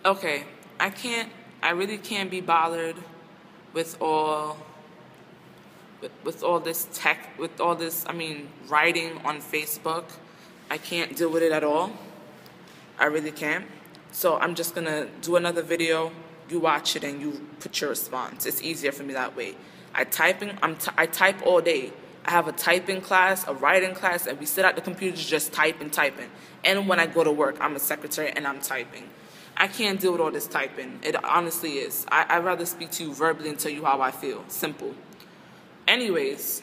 Okay, I really can't be bothered with all with all this writing on Facebook. I can't deal with it at all. I really can't. So I'm just gonna do another video. You watch it and you put your response. It's easier for me that way. I type all day. I have a typing class, a writing class, and we sit at the computer just typing. And when I go to work, I'm a secretary and I'm typing. I can't deal with all this typing. It honestly is. I'd rather speak to you verbally and tell you how I feel. Simple. Anyways,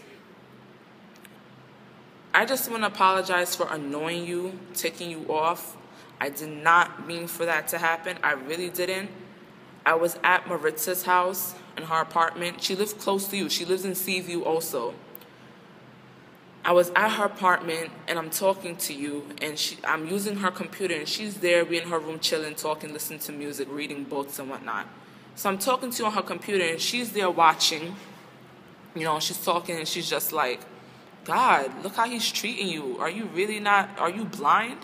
I just want to apologize for annoying you, ticking you off. I did not mean for that to happen. I really didn't. I was at Maritza's house in her apartment. She lives close to you. She lives in Seaview also. I was at her apartment and I'm talking to you and I'm using her computer and she's there, we in her room chilling, talking, listening to music, reading books and whatnot. So I'm talking to you on her computer and she's there watching. You know, she's talking and she's just like, God, look how he's treating you. Are you blind?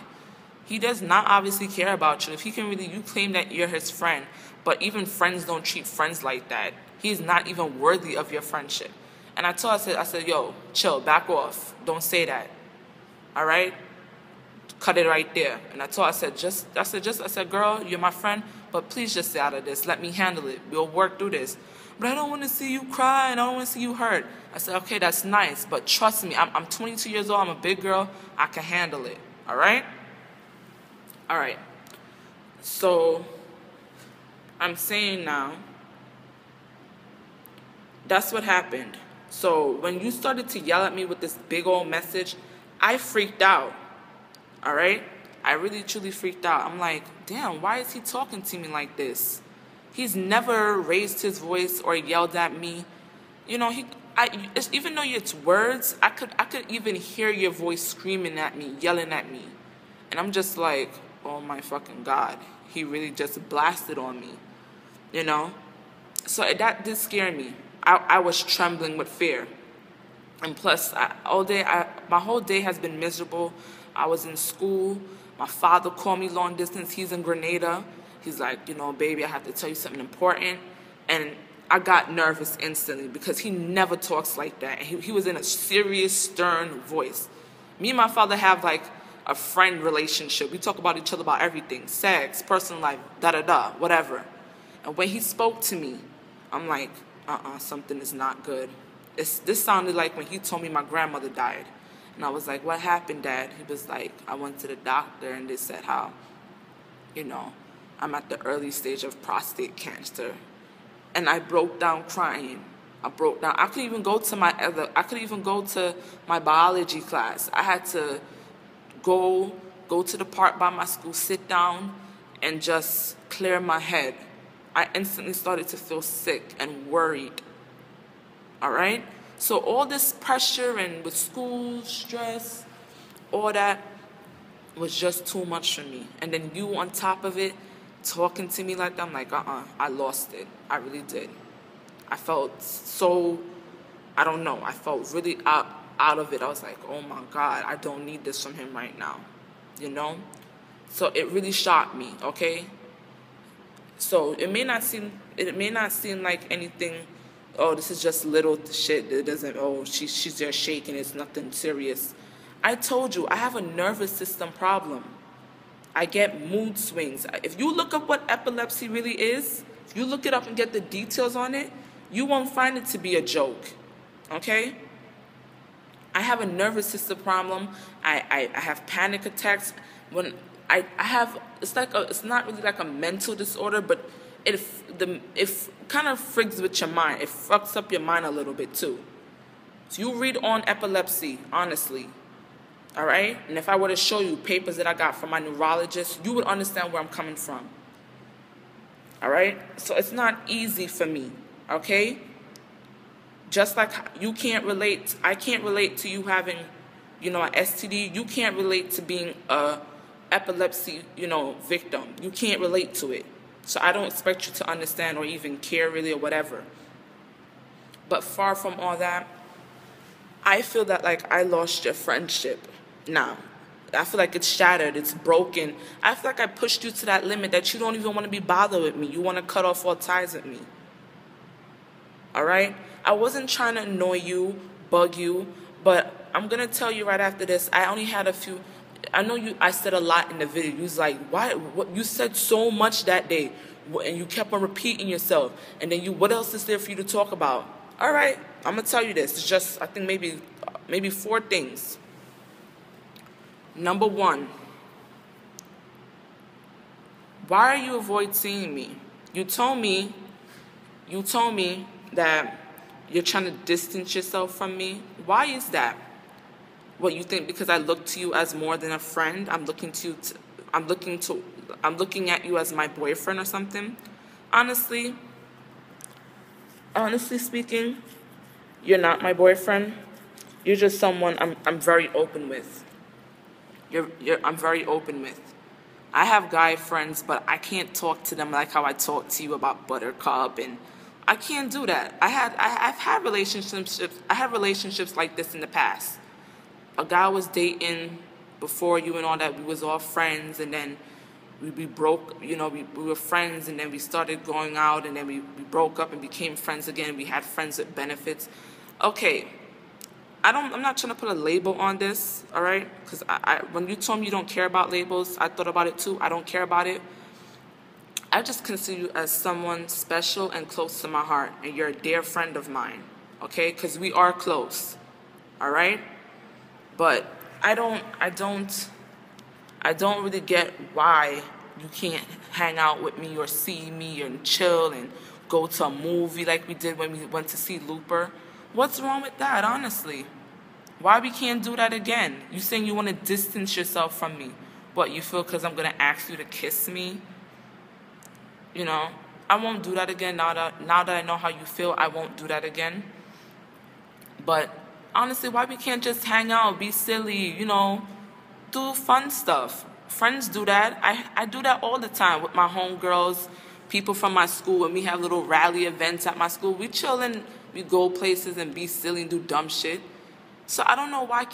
He does not obviously care about you. If he can you claim that you're his friend, but even friends don't treat friends like that. He's not even worthy of your friendship. And I told her, I said, yo, chill, back off. Don't say that. All right? Cut it right there. And I told her, I said, girl, you're my friend, but please just stay out of this. Let me handle it. We'll work through this. But I don't want to see you cry and I don't want to see you hurt. I said, okay, that's nice, but trust me, I'm 22 years old. I'm a big girl. I can handle it. All right? All right. So I'm saying now, that's what happened. So when you started to yell at me with this big old message, I freaked out. All right? I really, truly freaked out. I'm like, damn, why is he talking to me like this? He's never raised his voice or yelled at me. You know, even though it's words, I could even hear your voice screaming at me, yelling at me. And I'm just like, oh my fucking God. He really just blasted on me. You know? So that did scare me. I was trembling with fear. And plus, my whole day has been miserable. I was in school. My father called me long distance. He's in Grenada. He's like, you know, baby, I have to tell you something important. And I got nervous instantly because he never talks like that. And he was in a serious, stern voice. Me and my father have like a friend relationship. We talk about each other about everything. Sex, personal life, da-da-da, whatever. And when he spoke to me, I'm like, something is not good. This sounded like when he told me my grandmother died. And I was like, what happened, Dad? He was like, I went to the doctor and they said how, you know, I'm at the early stage of prostate cancer. And I broke down crying. I broke down. I couldn't even go to my biology class. I had to go to the park by my school, sit down, and just clear my head. I instantly started to feel sick and worried. All right? So all this pressure and with school, stress, all that was just too much for me. And then you on top of it, talking to me like that, I'm like, I lost it. I really did. I felt so, I don't know, I felt really out of it. I was like, oh my God, I don't need this from him right now, you know? So it really shocked me, okay? So it may not seem like anything, oh, this is just little shit. It doesn't, oh, she's just shaking. It's nothing serious. I told you, I have a nervous system problem. I get mood swings. If you look up what epilepsy really is, if you look it up and get the details on it, you won't find it to be a joke, okay? I have a nervous system problem. I have panic attacks. When I have, it's not really like a mental disorder, but it kind of frigs with your mind. It fucks up your mind a little bit too. So you read on epilepsy, honestly. All right? And if I were to show you papers that I got from my neurologist, you would understand where I'm coming from. All right? So it's not easy for me, okay? Just like you can't relate, I can't relate to you having, you know, an STD. You can't relate to being a epilepsy, you know, victim. You can't relate to it. So I don't expect you to understand or even care really or whatever. But far from all that, I feel that like I lost your friendship. Now, I feel like it's shattered, it's broken. I feel like I pushed you to that limit that you don't even want to be bothered with me. You want to cut off all ties with me. All right? I wasn't trying to annoy you, bug you, but I'm going to tell you right after this, I only had a few. I know I said a lot in the video. You was like, why? What? You said so much that day, and you kept on repeating yourself. And then what else is there for you to talk about? All right, I'm going to tell you this. It's just, I think maybe 4 things. Number 1, why are you avoiding seeing me? You told me that you're trying to distance yourself from me. Why is that? What, you think because I look to you as more than a friend? I'm looking at you as my boyfriend or something? Honestly speaking, you're not my boyfriend. You're just someone I'm very open with. I'm very open with. I have guy friends, but I can't talk to them like how I talk to you about Buttercup, and I can't do that. I've had relationships. I had relationships like this in the past. A guy was dating before you and all that. We was all friends, and then we broke. You know, we were friends, and then we started going out, and then we broke up and became friends again. We had friends with benefits. Okay. I'm not trying to put a label on this, all right? Because when you told me you don't care about labels, I thought about it too. I don't care about it. I just consider you as someone special and close to my heart, and you're a dear friend of mine, okay? Because we are close, all right? But I don't really get why you can't hang out with me or see me and chill and go to a movie like we did when we went to see Looper. What's wrong with that, honestly? Why we can't do that again? You saying you want to distance yourself from me. What, you feel because I'm going to ask you to kiss me? You know, I won't do that again. Now that I know how you feel, I won't do that again. But honestly, why we can't just hang out, be silly, you know, do fun stuff? Friends do that. I do that all the time with my homegirls, people from my school. When we have little rally events at my school, we chill and we go places and be silly and do dumb shit. So I don't know why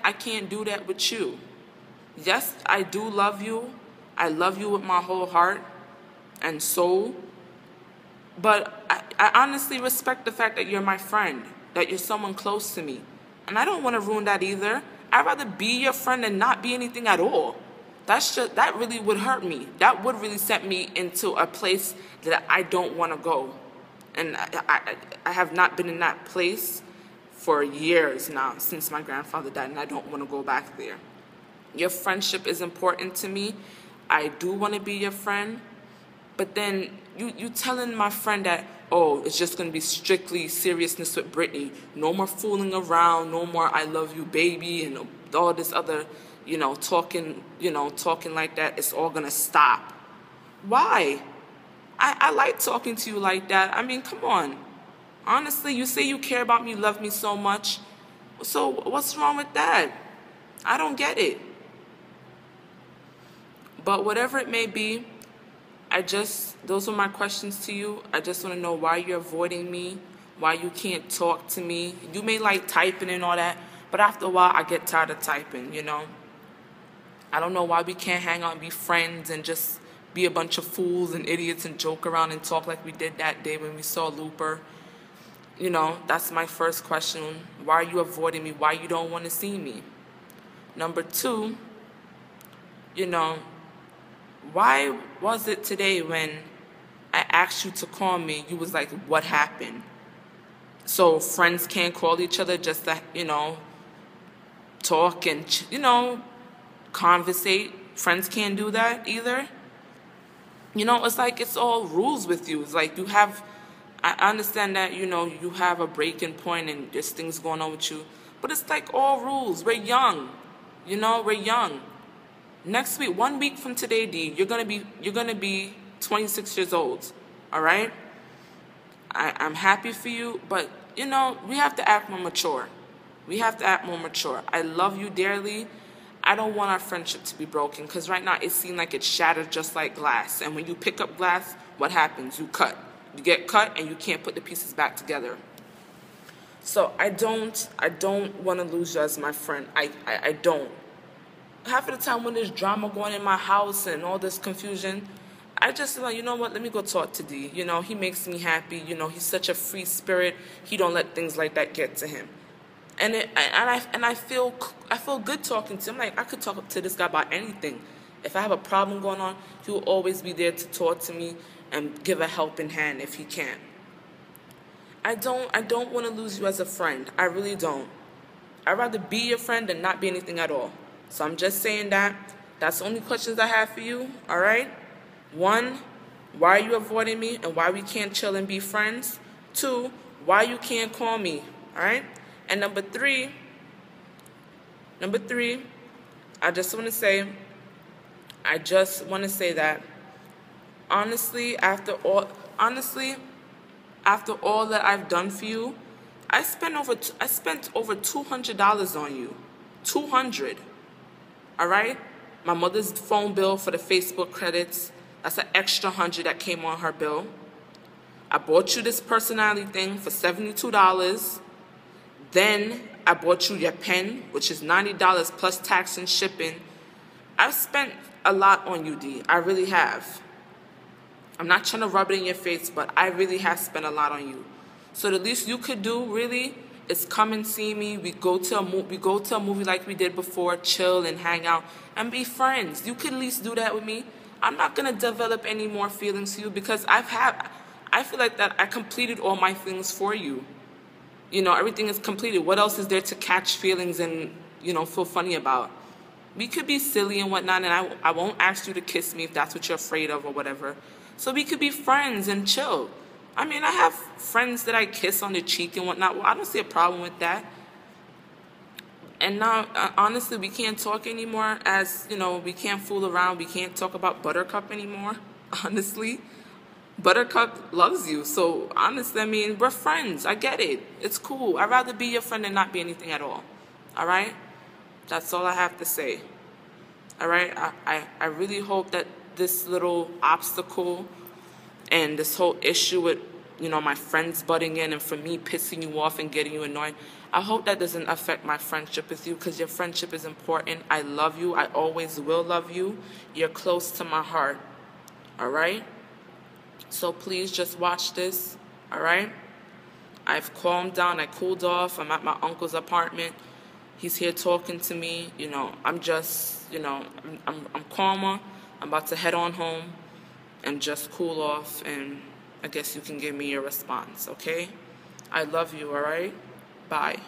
I can't do that with you. Yes, I do love you. I love you with my whole heart and soul. But I honestly respect the fact that you're my friend, that you're someone close to me. And I don't want to ruin that either. I'd rather be your friend than not be anything at all. That really would hurt me. That would really set me into a place that I don't want to go. And I have not been in that place for years now, since my grandfather died, and I don't want to go back there. Your friendship is important to me. I do want to be your friend. But then you telling my friend that, oh, it's just going to be strictly seriousness with Brittany. No more fooling around, no more I love you, baby, and all this other, talking like that. It's all going to stop. Why? I like talking to you like that. I mean, come on. Honestly, you say you care about me, love me so much. So what's wrong with that? I don't get it. But whatever it may be, those are my questions to you. I just want to know why you're avoiding me, why you can't talk to me. You may like typing and all that, but after a while, I get tired of typing, I don't know why we can't hang out and be friends and just be a bunch of fools and idiots and joke around and talk like we did that day when we saw Looper. That's my first question. Why are you avoiding me? Why you don't want to see me? Number 2, why was it today when I asked you to call me, you was like, what happened? So friends can't call each other just to, talk and, conversate. Friends can't do that either. It's like it's all rules with you. It's like I understand that, you have a breaking point and there's things going on with you. But it's like all rules. We're young. We're young. Next week, 1 week from today, D, you're gonna be 26 years old. All right? I'm happy for you, but we have to act more mature. I love you dearly. I don't want our friendship to be broken, because right now it seems like it's shattered just like glass. And when you pick up glass, what happens? You cut. You get cut and you can't put the pieces back together. So I don't want to lose you as my friend. I don't. half of the time when there's drama going in my house and all this confusion, I just like, you know what, let me go talk to D. You know, he makes me happy. You know, he's such a free spirit. He don't let things like that get to him. And I feel good talking to him. Like, I could talk to this guy about anything. If I have a problem going on, he will always be there to talk to me and give a helping hand if he can. I don't want to lose you as a friend. I really don't. I'd rather be your friend than not be anything at all. So I'm just saying that. That's the only questions I have for you, all right? 1, why are you avoiding me and why we can't chill and be friends? 2, why you can't call me, all right? And number three, I just want to say that honestly, after all that I've done for you, I spent over $200 on you. $200. All right? My mother's phone bill for the Facebook credits, that's an extra $100 that came on her bill. I bought you this personality thing for $72. Then I bought you your pen, which is $90 plus tax and shipping. I've spent a lot on you, D. I really have. I'm not trying to rub it in your face, but I really have spent a lot on you. So the least you could do, really, is come and see me. We go to a movie like we did before, chill and hang out and be friends. You could at least do that with me. I'm not gonna develop any more feelings for you because I feel like that I completed all my feelings for you. You know, everything is completed. What else is there to catch feelings and, you know, feel funny about? We could be silly and whatnot, and I won't ask you to kiss me if that's what you're afraid of or whatever. So we could be friends and chill. I mean, I have friends that I kiss on the cheek and whatnot. Well, I don't see a problem with that. And now, honestly, we can't talk anymore as, you know, we can't fool around. We can't talk about Buttercup anymore, honestly. Buttercup loves you. So, honestly, I mean, we're friends. I get it. It's cool. I'd rather be your friend than not be anything at all. All right? That's all I have to say. All right? I really hope that this little obstacle and this whole issue with, you know, my friends butting in and for me pissing you off and getting you annoyed, I hope that doesn't affect my friendship with you because your friendship is important. I love you. I always will love you. You're close to my heart. All right? So please just watch this. All right? I've calmed down. I cooled off. I'm at my uncle's apartment. He's here talking to me. You know, I'm just, you know, I'm calmer. I'm about to head on home and just cool off, and I guess you can give me your response, okay? I love you, all right? Bye.